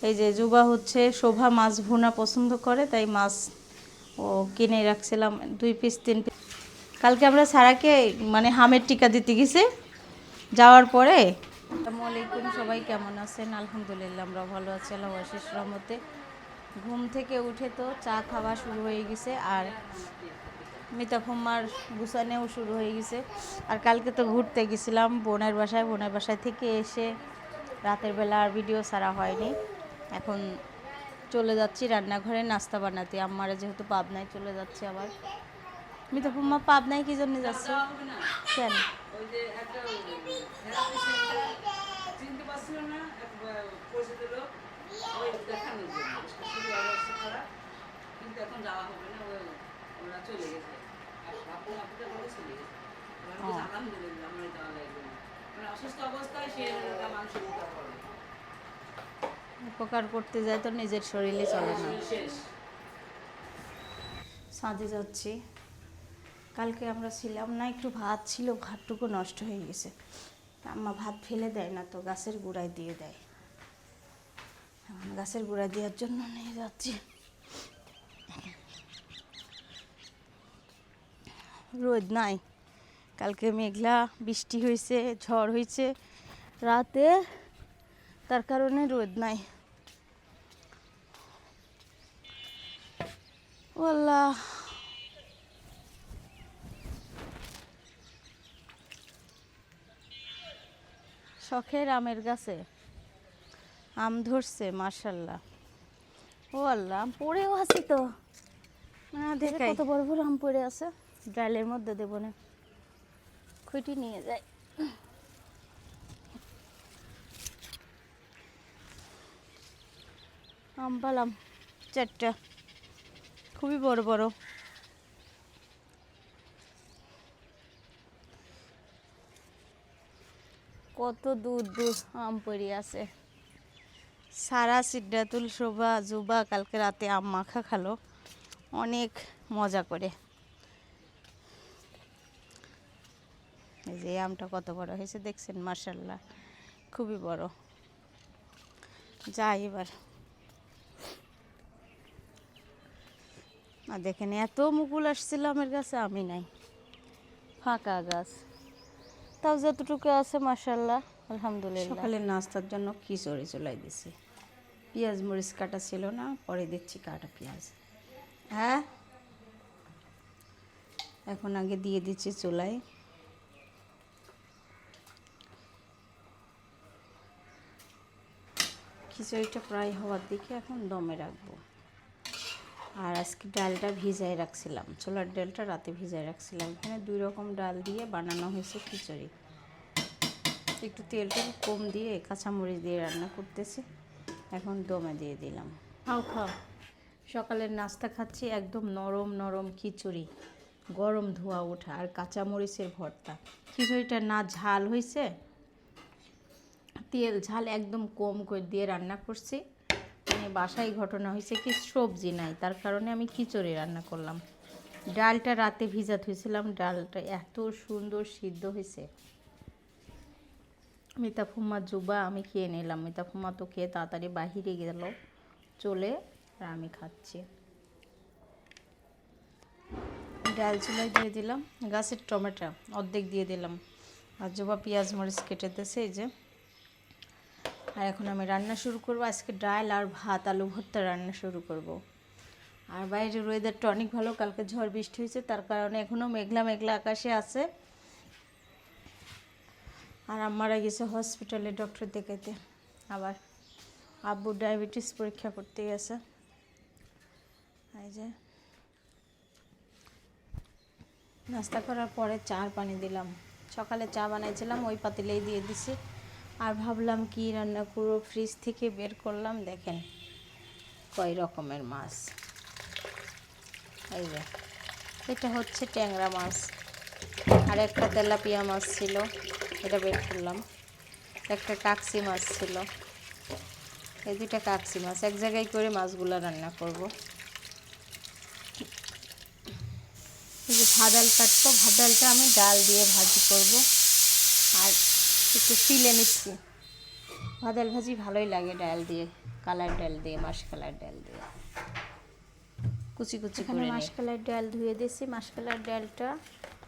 এই যে জুবা হচ্ছে শোভা মাছ ভুনা পছন্দ করে, তাই মাছ ও কিনে রাখছিলাম 2 পিস 3 পিস। কালকে আমরা সারাকে মানে হামের টিকা দিতে গেছি, যাওয়ার পরে আসসালামু আলাইকুম, সবাই কেমন আছেন? আলহামদুলিল্লাহ আমরা ভালো আছি আল্লাহর অশেষ রহমতে। ঘুম থেকে উঠে তো চা খাওয়া শুরু হয়ে গেছে, আর মিতাফুম্মার গুছানেও শুরু হয়ে গেছে। আর কালকে তো ঘুরতে গেছিলাম বোনের বাসায় থেকে এসে রাতের বেলা আর ভিডিও ছাড়া হয়নি। এখন চলে যাচ্ছি রান্নাঘরে নাস্তা বানাতে, আম্মারা যেহেতু পাবনায় চলে যাচ্ছে। আবার মিতাফুম্মা পাবনায় কি জন্য যাচ্ছে? কেন? উপকার করতে যায় তো নিজের শরীরে চলে না। সাজে যাচ্ছি, কালকে আমরা ছিলাম না, একটু ভাত ছিল, ভাতটুকু নষ্ট হয়ে গেছে। আম্মা ভাত ফেলে দেয় না তো, গাছের গোড়ায় দিয়ে দেয়। গাছের গোড়ায় দেওয়ার জন্য নিয়ে যাচ্ছি। রোদ নাই, কালকে মেঘলা, বৃষ্টি হয়েছে, ঝড় হয়েছে রাতে, তার কারণে রোদ নাই। আল্লাহ, শখের আমের গাছে আম ধরছে মাশাআল্লাহ। ও আল্লাহ, আম পড়েও আছে তো, দেখে কত বড় বড় আম পড়ে আছে। ডালের মধ্যে দেবো না, খুঁটি নিয়ে যায়। আম পালাম 4টা, খুবই বড় বড়। কত দূর দূর আম পড়ে আছে। সারা সিদ্ধাতুল শোভা জুবা কালকে রাতে আম মাখা খালো অনেক মজা করে। এই যে আমটা কত বড় হয়েছে দেখছেন, মাশাআল্লাহ খুবই বড়। যাই এবার, আর দেখেন এত মুকুল আসছিল আমের গাছে, আমি নাই, ফাঁকা গাছ, তাও যতটুকু আছে মাশাআল্লাহ আলহামদুলিল্লাহ। সকালের নাস্তার জন্য খিচুড়ি চুলাই দিছি, পেঁয়াজ মরিচ কাটা ছিল না, পরে দিচ্ছি কাটা পেঁয়াজ। হ্যাঁ, এখন আগে দিয়ে দিচ্ছি চুলায়। খিচুড়িটা প্রায় হওয়ার দিকে এখন দমে রাখবো। আর আজকে ডালটা ভিজাই রাখছিলাম, ছোলার ডালটা রাতে ভিজাই রাখছিলাম। এখানে 2 রকম ডাল দিয়ে বানানো হয়েছে খিচুড়ি। একটু তেলটা কম দিয়ে কাঁচামরিচ দিয়ে রান্না করতেছি। এখন দমে দিয়ে দিলাম। খাও, সকালের নাস্তা খাচ্ছি একদম নরম নরম খিচুড়ি, গরম ধোয়া ওঠা আর কাঁচামরিচের ভর্তা। খিচুড়িটা না ঝাল হয়েছে, তেল ঝাল একদম কম করে দিয়ে রান্না করছি। মানে বাসায় ঘটনা হয়েছে কি, সবজি নাই, তার কারণে আমি খিচুড়ি রান্না করলাম। ডালটা রাতে ভিজা থুইছিলাম, ডালটা এত সুন্দর সিদ্ধ হয়েছে। মিতাফুম্মা জুবা আমি খেয়ে নিলাম, মিতাফুম্মা তো খেয়ে তাড়াতাড়ি বাহিরে গেল চলে, আর আমি খাচ্ছি। ডাল চুলায় দিয়ে দিলাম, গাছের টমেটো অর্ধেক দিয়ে দিলাম, আর জুবা পেঁয়াজ মরিচ কেটে দিয়েছে এই যে। আর এখন আমি রান্না শুরু করব, আজকে ডাল আর ভাত আলু ভর্তা রান্না শুরু করব। আর বাইরের ওয়েদারটা অনেক ভালো, কালকে ঝড় বৃষ্টি হয়েছে, তার কারণে এখনও মেঘলা মেঘলা আকাশে আছে। আর আম্মারা গেছে হসপিটালে ডক্টর দেখাইতে, আবার আব্বু ডায়াবেটিস পরীক্ষা করতে গেছে। এই যে নাস্তা করার পরে চার পানি দিলাম, সকালে চা বানাইছিলাম ওই পাতিলেই দিয়ে দিছি। আর ভাবলাম কি রান্না করবো, ফ্রিজ থেকে বের করলাম, দেখেন কয় রকমের মাছ। এই যে এটা হচ্ছে ট্যাংরা মাছ, আর একটা তেলাপিয়া মাছ ছিল, এটা বের করলাম। একটা কাকসি মাছ ছিল, এই 2টা কাকসি মাছ এক জায়গায় করে মাছগুলো রান্না করব। এই যে ভাদাল কাটবো, ভাদালটা আমি ডাল দিয়ে ভাজি করব। আর একটু ফিলে নিচ্ছি, ভাদাল ভাজি ভালোই লাগে ডাল দিয়ে। কালার ডাল দিয়ে, মাসকলাইয়ের ডাল দিয়ে কুচি কুচি এখানে করে মাসকলাইয়ের ডাল ধুয়ে দিয়েছি। মাসকলাইয়ের ডালটা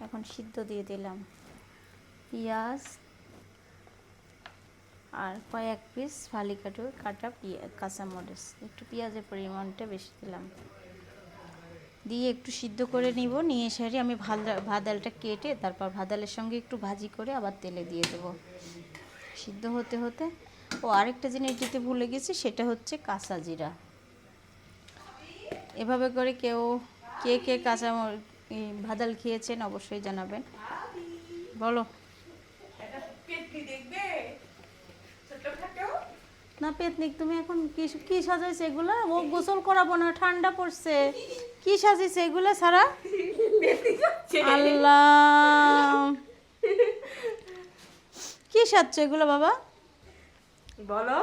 এখন সিদ্ধ দিয়ে দিলাম। পেঁয়াজ আর কয়েক পিস ফালি কাটা কাঁচামরিচ, একটু পেঁয়াজের পরিমাণটা বেশি দিলাম, দিয়ে একটু সিদ্ধ করে নিব। নিয়ে সারি আমি ভাত ডালটা কেটে তারপর ভাত ডালের সঙ্গে একটু ভাজি করে আবার তেলে দিয়ে দেবো সিদ্ধ হতে হতে। ও আরেকটা জিনিস দিতে ভুলে গেছি, সেটা হচ্ছে কাঁচা জিরা। এভাবে করে কে কে কাঁচা ভাত ডাল খেয়েছেন অবশ্যই জানাবেন। বলো না পেতনিক, তুমি এখন কি সাজাইছে এগুলা? ও গোসল করাবো না, ঠান্ডা পড়ছে। কি সাজিয়েছে এগুলা সারা? আল্লাহ, কি সাজছে এগুলো বাবা? বলো।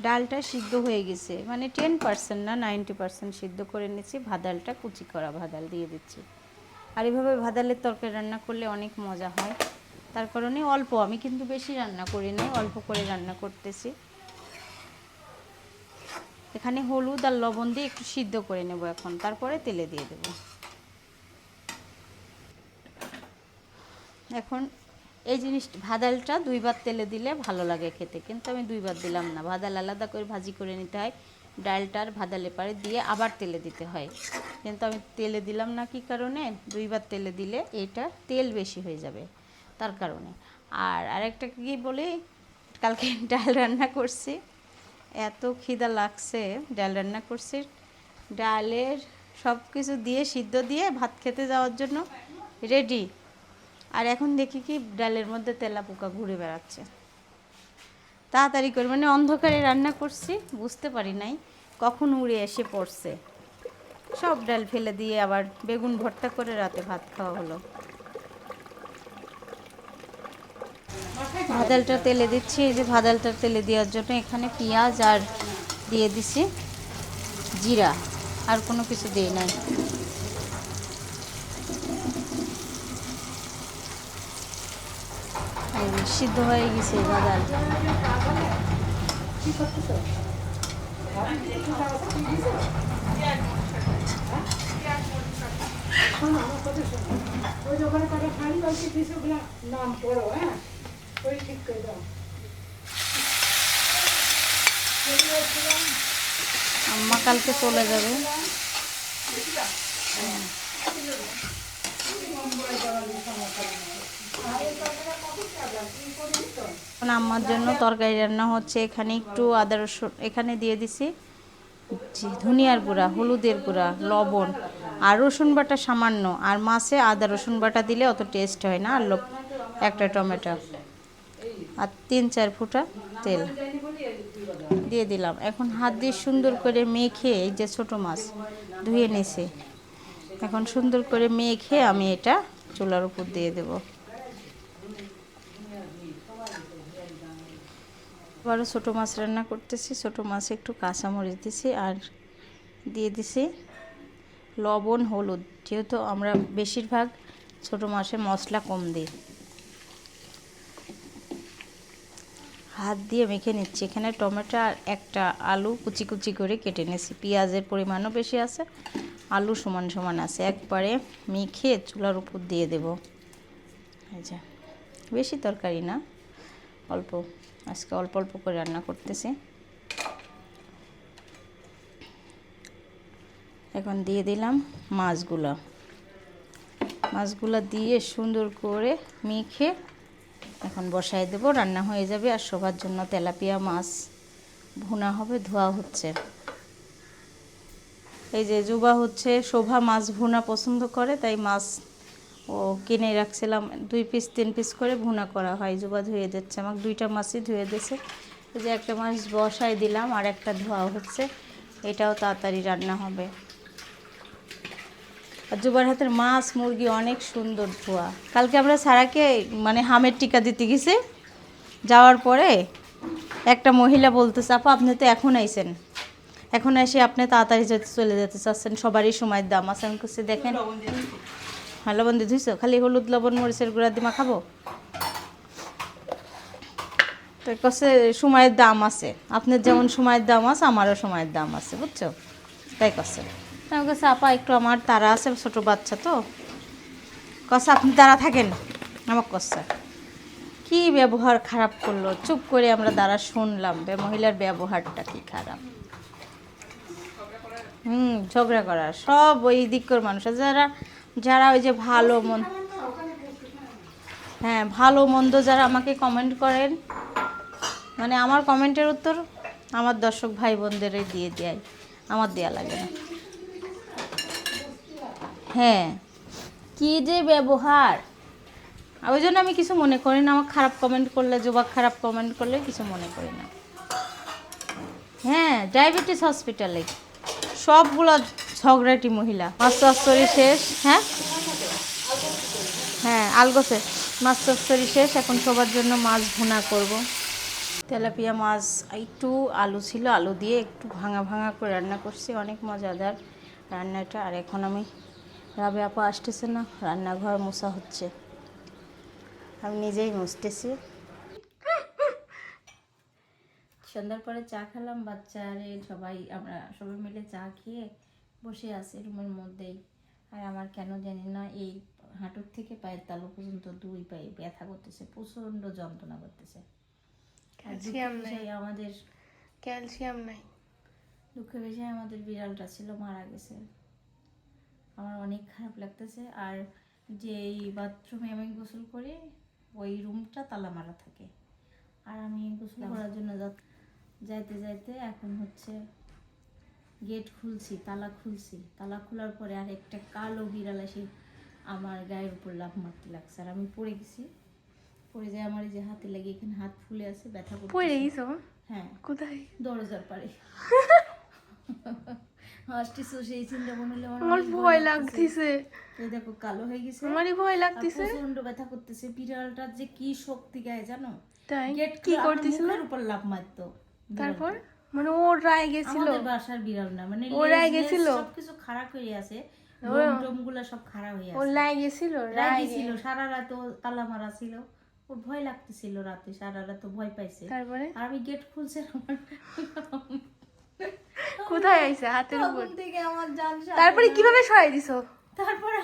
ডালটা সিদ্ধ হয়ে গেছে, মানে 10% না 90% সিদ্ধ করে নিয়েছি। ভাত ডালটা কুচি করা ভাত ডাল দিয়ে দিচ্ছি। আর এভাবে ভাত ডালের তরকারি রান্না করলে অনেক মজা হয়। তার কারণে অল্প, আমি কিন্তু বেশি রান্না করি না, অল্প করে রান্না করতেছি। এখানে হলুদ আর লবণ দিয়ে একটু সিদ্ধ করে নেব এখন, তারপরে তেলে দিয়ে দেব। এখন এই জিনিস ভাত ডালটা 2 বার তেলে দিলে ভালো লাগে খেতে, কিন্তু আমি 2 বার দিলাম না। ভাত ডাল আলাদা করে ভাজি করে নিতে হয়, ডালটার ভাত ডালের পারে দিয়ে আবার তেলে দিতে হয়, কিন্তু আমি তেলে দিলাম না। কি কারণে? 2 বার তেলে দিলে এটা তেল বেশি হয়ে যাবে, তার কারণে। আর আরেকটা কি বলি, কালকে ডাল রান্না করছি, এত খিদা লাগছে, ডাল রান্না করছি, ডালের সব কিছু দিয়ে সিদ্ধ দিয়ে ভাত খেতে যাওয়ার জন্য রেডি। আর এখন দেখি কি ডালের মধ্যে তেলা পোকা ঘুরে বেড়াচ্ছে। তাড়াতাড়ি করে, মানে অন্ধকারে রান্না করছি, বুঝতে পারি নাই কখন উড়ে এসে পড়ছে। সব ডাল ফেলে দিয়ে আবার বেগুন ভর্তা করে রাতে ভাত খাওয়া হলো। ভাত ডালটা তেলে দিচ্ছি। এই যে ভাত ডালটা তেলে দেওয়ার জন্য এখানে পেঁয়াজ আর দিয়ে দিছি জিরা, আর কোনো কিছু দিই নাই। সিদ্ধ হয়ে গেছে ভাত ডাল। আম্মা কালকে চলে যাবে। এখন আম্মার জন্য তরকারি রান্না হচ্ছে। এখানে একটু আদা রসুন এখানে দিয়ে দিছি, ধনিয়ার গুঁড়া, হলুদের গুঁড়া, লবণ আর রসুন বাটা সামান্য। আর মাছে আদা রসুন বাটা দিলে অত টেস্ট হয় না। আর একটা টমেটো আর 3-4 ফোঁটা তেল দিয়ে দিলাম। এখন হাত দিয়ে সুন্দর করে মেখে, এই যে ছোটো মাছ ধুয়ে নিয়েছি, এখন সুন্দর করে মেখে আমি এটা চুলার উপর দিয়ে দেব। আবারও ছোটো মাছ রান্না করতেছি। ছোটো মাছে একটু কাঁচামরিচ দিছি আর দিয়ে দিছি লবণ, হলুদ। যেহেতু আমরা বেশিরভাগ ছোটো মাছে মশলা কম দিই। হাত দিয়ে মেখে নিচ্ছি। এখানে টমেটো আর একটা আলু কুচি কুচি করে কেটে নিয়েছি। পেঁয়াজের পরিমাণও বেশি আছে, আলু সমান সমান আছে। একবারে মেখে চুলার উপর দিয়ে দেব। এই যে, বেশি তরকারি না, অল্প, আজকে অল্প অল্প করে রান্না করতেছি। এখন দিয়ে দিলাম মাছগুলো দিয়ে সুন্দর করে মেখে এখন বসাই দেব, রান্না হয়ে যাবে। আর সবার জন্য তেলাপিয়া মাছ ভুনা হবে, ধোয়া হচ্ছে। এই যে জুবা হচ্ছে শোভা মাছ ভুনা পছন্দ করে, তাই মাছ ও কিনে রাখছিলাম। 2 পিস 3 পিস করে ভুনা করা হয়। জুবা ধুয়ে দিচ্ছে, আমাকে 2টা মাছই ধুয়ে দিয়েছে। এই যে একটা মাছ বসাই দিলাম, আর একটা ধোয়া হচ্ছে, এটাও তাড়াতাড়ি রান্না হবে। আর জুবার হাতের মাছ মুরগি অনেক সুন্দর ধোয়া। কালকে আমরা সারাকে মানে হামের টিকা দিতে গেছি, যাওয়ার পরে একটা মহিলা বলতেছে, আপা আপনি তো এখন আইছেন, এখন এসে আপনি তাড়াতাড়ি চলে যেতে চাচ্ছেন, সবারই সময়ের দাম আছে। আমি করছি দেখেন, হ্যাঁ লবণ দিয়ে ধুইছো, খালি হলুদ লবণ মরিচের গুঁড়া দিয়ে মাখাবো। তো কাছে সময়ের দাম আছে, আপনার যেমন সময়ের দাম আছে আমারও সময়ের দাম আছে, বুঝছো? তাই কাছে আমার কাছে আপা একটু আমার তারা আছে, ছোট বাচ্চা তো কাছে আপনি তারা থাকেন আমার কাছে। কি ব্যবহার খারাপ করলো, চুপ করে আমরা দ্বারা শুনলাম মহিলার ব্যবহারটা কি খারাপ। ঝগড়া করা সব ওই দিককার মানুষ যারা যারা ওই যে ভালো মন, হ্যাঁ ভালো মন্দ যারা আমাকে কমেন্ট করেন, মানে আমার কমেন্টের উত্তর আমার দর্শক ভাই বোনদেরই দিয়ে দেয়, আমার দেয়া লাগে না। হ্যাঁ কি যে ব্যবহার, ওই জন্য আমি কিছু মনে করি না। আমার খারাপ কমেন্ট করলে, জোবাক খারাপ কমেন্ট করলে কিছু মনে করি না। হ্যাঁ ডায়াবেটিস হসপিটালে সবগুলো ঝগড়াটি মহিলা। মাছ চচ্চড়ি শেষ, হ্যাঁ হ্যাঁ আলগোছে মাছ চচ্চড়ি শেষ, এখন সবার জন্য মাছ ভুনা করব। তেলাপিয়া মাছ একটু আলু ছিল, আলু দিয়ে একটু ভাঙা ভাঙা করে রান্না করছি, অনেক মজাদার রান্নাটা। আর এখন আমি রাবে আপা আসতেছে না, রান্নাঘর মোছা হচ্ছে, আমি নিজেই মুছতেছি। সন্ধ্যার পরে চা খেলাম, বাচ্চারে সবাই আমরা সবাই মিলে চা খেয়ে বসে আছি রুমের মধ্যেই। আর আমার কেন জানি না এই হাঁটুর থেকে পায়ের তালু পর্যন্ত দুই পায়ে ব্যথা করতেছে, প্রচণ্ড যন্ত্রণা করতেছে। আমাদের ক্যালসিয়াম নাই। দুঃখের বিষয় আমাদের বিড়ালটা ছিল মারা গেছে, আমার অনেক খারাপ লাগতেছে। আর যে বাথরুমে আমি গোসল করি ওই রুমটা তালা মারা থাকে, আর আমি গোসল করার জন্য যাইতে যাইতে এখন হচ্ছে গেট খুলছি, তালা খুলছি, তালা খোলার পরে আর একটা কালো বিড়াল এসে আমার গায়ের উপর লাফ মারতে লাগছে, আর আমি পড়ে গেছি। পড়ে যায় আমার এই যে হাতে লেগে এখানে হাত ফুলে আছে, ব্যথা করছে। পড়ে গেছো? হ্যাঁ। কোথায়? দরজার পারে। হাসতেছো সেই চিন্তা মনে হলে আমার ভয় লাগতেছে। এই দেখো কালো হয়ে গেছে, আমারই ভয় লাগতেছে। প্রচন্ড ব্যথা করতেছে। বিড়ালটার যে কি শক্তি গায়ে জানো? তাই গেট কি করতেছিল? মুখের উপর লাফ মারতো। তারপর মানে ওর রায় গেছিল? আমাদের বাসার বিড়াল না, মানে ওর রায় গেছিল, সবকিছু খারাপ হয়ে আছে, ডোমগুলা সব খারাপ হয়ে আছে। ওর রায় গেছিল, রায় গেছিল, সারা রাত ও তালা মারা ছিল, ওর ভয় লাগতেছিল রাতে, সারা রাত ভয় পাইছে। তারপরে আর আমি গেট খুলছে, কোথায় আইছে? হাতের উপর থেকে আমার জান। তারপরে কিভাবে সরাই দিছো? তারপরে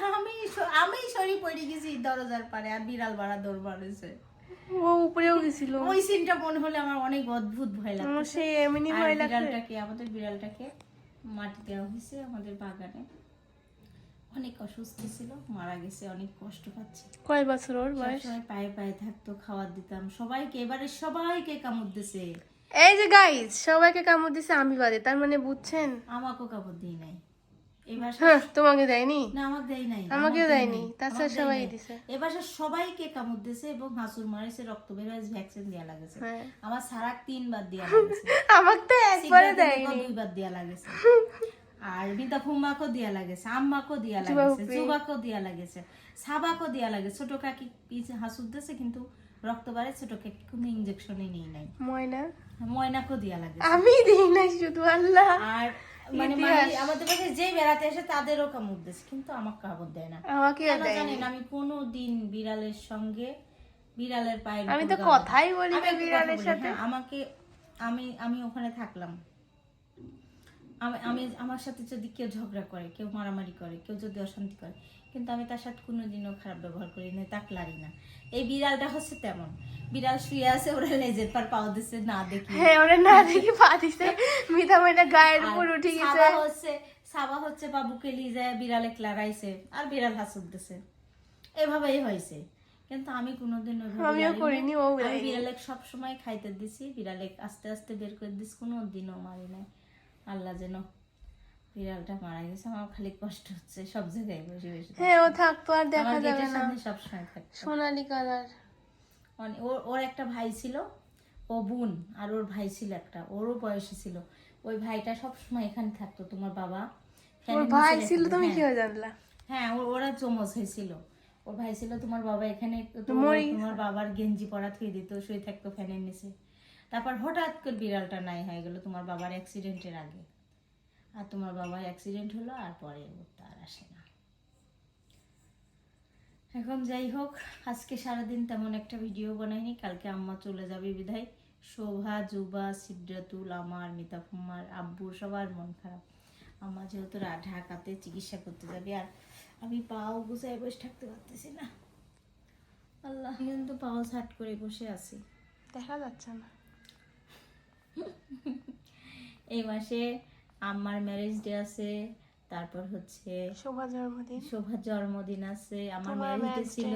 আমি সরি পড়ে গেছি দরজার পারে, আর বিড়াল বাড়া দৌড় মারেছে। ও উপরেও গেছিল। ওই সিনটা মনে হলে আমার অনেক অদ্ভুত ভয় লাগছে। আমার সেই এমনি ভয় লাগছে। আমাদের বিড়ালটাকে মাটি দেওয়া হয়েছে আমাদের বাগানে, অনেক অসুস্থ ছিল, মারা গেছে, অনেক কষ্ট পাচ্ছে। কয় বছর ওর বয়স? সবাই পায়ে পায়ে থাকতো, খাবার দিতাম সবাইকে, এবারে সবাইকে কামড় দিছে। এই যে গাইস, সবাইকে কামড় দিছে আমি বাদে, তার মানে বুঝছেন আমাকেও কামড় দিই নাই এবার। হ্যাঁ, তোমাকে দেয়নি? না আমাকে দেয় নাই, আমাকেও দেয়নি, তাছাড়া সবাই দিছে। এবার সবাইকে কামড় দিছে এবং হাসুর মারিছে, রক্ত বের হয়েছে, ভ্যাকসিন দেয়া লাগেছে। হ্যাঁ। আমার সারা 3 বার দেয়া লাগেছে। আমাকে তো একবারে দেয়নি, 2 বার দেয়া লাগেছে। আর মিতা ফুম্মাকেও দেয়া লাগেছে, আম্মাকেও দেয়া লাগেছে, জুবাকেও দেয়া লাগেছে, সাবাকেও দেয়া লাগে। ছোট কাকি পিছে হাসুর দিছে কিন্তু রক্ত বাড়ে, ছোট কাকি কোনো ইনজেকশনই নেই নাই। ময়নাকেও দেয়া লাগেছে, আমি দিই নাই শুধু, আল্লাহ। আর মানে আমাদের কাছে যে বেড়াতে আসে তাদেরও কামড় দিচ্ছে, কিন্তু আমাকে কামড় দেয় না। আমাকে জানেন আমি কোনোদিন বিড়ালের সঙ্গে, বিড়ালের পায়ের আমি তো কথাই বলি না বিড়ালের সাথে। আমাকে আমি ওখানে থাকলাম, আমি আমার সাথে যদি কেউ ঝগড়া করে, কেউ মারামারি করে, কেউ যদি অশান্তি করে, কিন্তু আমি তার সাথে কোনোদিনও খারাপ ব্যবহার করি না, তাকলারি না। এই বিড়ালটা হচ্ছে তেমন, বিড়াল শুয়ে আছে, ওরা লেজের পার পাও দিচ্ছে না দেখি। হ্যাঁ, ওরা না দেখি পা দিছে, মিঠা মিঠা গায়ের উপর উঠে গেছে। সাবা হচ্ছে বাবুকে নিয়ে যায়, বিড়ালে ক্লারাইছে, আর বিড়াল হাসুর দিছে, এভাবেই হয়েছে। কিন্তু আমি কোনোদিন আমিও করিনি, ও বিড়ালে সব সময় খাইতে দিছি, বিড়ালে আস্তে আস্তে বের করে দিছি, কোনোদিনও মারি নাই। আল্লাহ যেন, বিড়ালটা মারা গেছে, আমার খালি কষ্ট হচ্ছে সব জায়গায় বসে বসে। হ্যাঁ, ও থাকতো আর দেখা যাবে না, সবসময় থাকতো সোনালী কালার। ওর একটা ভাই ছিল, ও বোন, আর ওর ভাই ছিল একটা, ওরও বয়সী ছিল। ওই ভাইটা সবসময় এখানে থাকতো। তোমার বাবা ওর ভাই ছিল, তুমি কিভাবে জানলা? হ্যাঁ, ওরা জমজ হয়েছিল। ওর ভাই ছিল, তোমার বাবা এখানে, তোমার বাবার গেঞ্জি পরা থুয়ে দিত, শুয়ে থাকতো ফ্যানের নিচে। তারপর হঠাৎ করে বিড়ালটা নাই হয়ে গেল তোমার বাবার অ্যাক্সিডেন্টের আগে, আর তোমার বাবার অ্যাক্সিডেন্ট হলো, আর পরে আর আসে না। এখন যাই হোক, আজকে সারাদিন তেমন একটা ভিডিও বানাইনি, কালকে আম্মা চলে যাবে বিধায় শোভা, জুবা, সিদ্রাতুল, আমার, মিতাফুম্মার, আব্বু সবার মন খারাপ। আমার যেহেতু ঢাকাতে চিকিৎসা করতে যাবে, আর আমি পাও গুছাই বসে থাকতে পারতেছি না। আল্লাহ, কিন্তু পাও ছাট করে বসে আছি। দেখা যাচ্ছে না। এই মাসে আমার ম্যারেজ ডে আছে, তারপর হচ্ছে শোভা জন্মদিন। শোভার জন্মদিন আছে, আমার তোমার ম্যারেজ ডে marriage ছিল।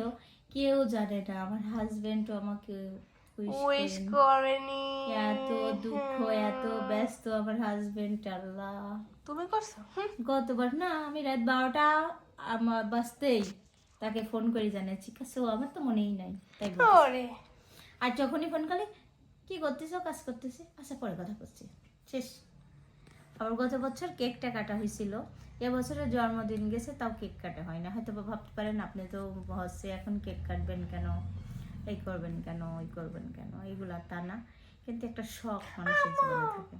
কেউ জানে না, আমার হাজবেন্ডও আমাকে উইশ করেনি। এত দুঃখ, এত ব্যস্ত আমার হাজবেন্ড। আল্লাহ, তুমি করছো? গতবার না আমি রাত 12টা আমার বাজতেই তাকে ফোন করে জানিয়েছি, কাছে ও আমার তো মনেই নাই তাই বলছে। ওরে আর যখনই ফোন করলে কি করতেছো, কাজ করতেছি, আচ্ছা পরে কথা করছি, শেষ। আবার গত বছর কেকটা কাটা হয়েছিল, এবছরের জন্মদিন গেছে তাও কেক কাটা হয় না। হয়তো বা ভাবতে পারেন আপনি তো হচ্ছে এখন কেক কাটবেন কেন, এই করবেন কেন, ওই করবেন কেন, এইগুলো তা না, কিন্তু একটা শখ মানুষের জীবনে থাকে।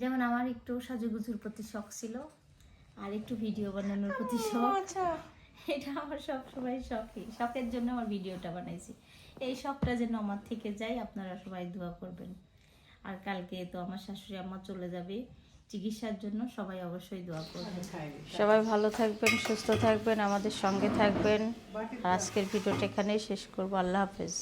যেমন আমার একটু সাজুগুজুর প্রতি শখ ছিল, আর একটু ভিডিও বানানোর প্রতি শখ। আচ্ছা, এটা আমার সবসময় শখই, শখের জন্য আমার ভিডিওটা বানাইছি। এই শখটা যেন আমার থেকে যায়, আপনারা সবাই দোয়া করবেন। আর কালকে তো আমার শাশুড়ি আম্মা চলে যাবে চিকিৎসার জন্য, সবাই অবশ্যই দোয়া করবেন। সবাই ভালো থাকবেন, সুস্থ থাকবেন, আমাদের সঙ্গে থাকবেন। আর আজকের ভিডিওটা এখানেই শেষ করবো। আল্লাহ হাফেজ।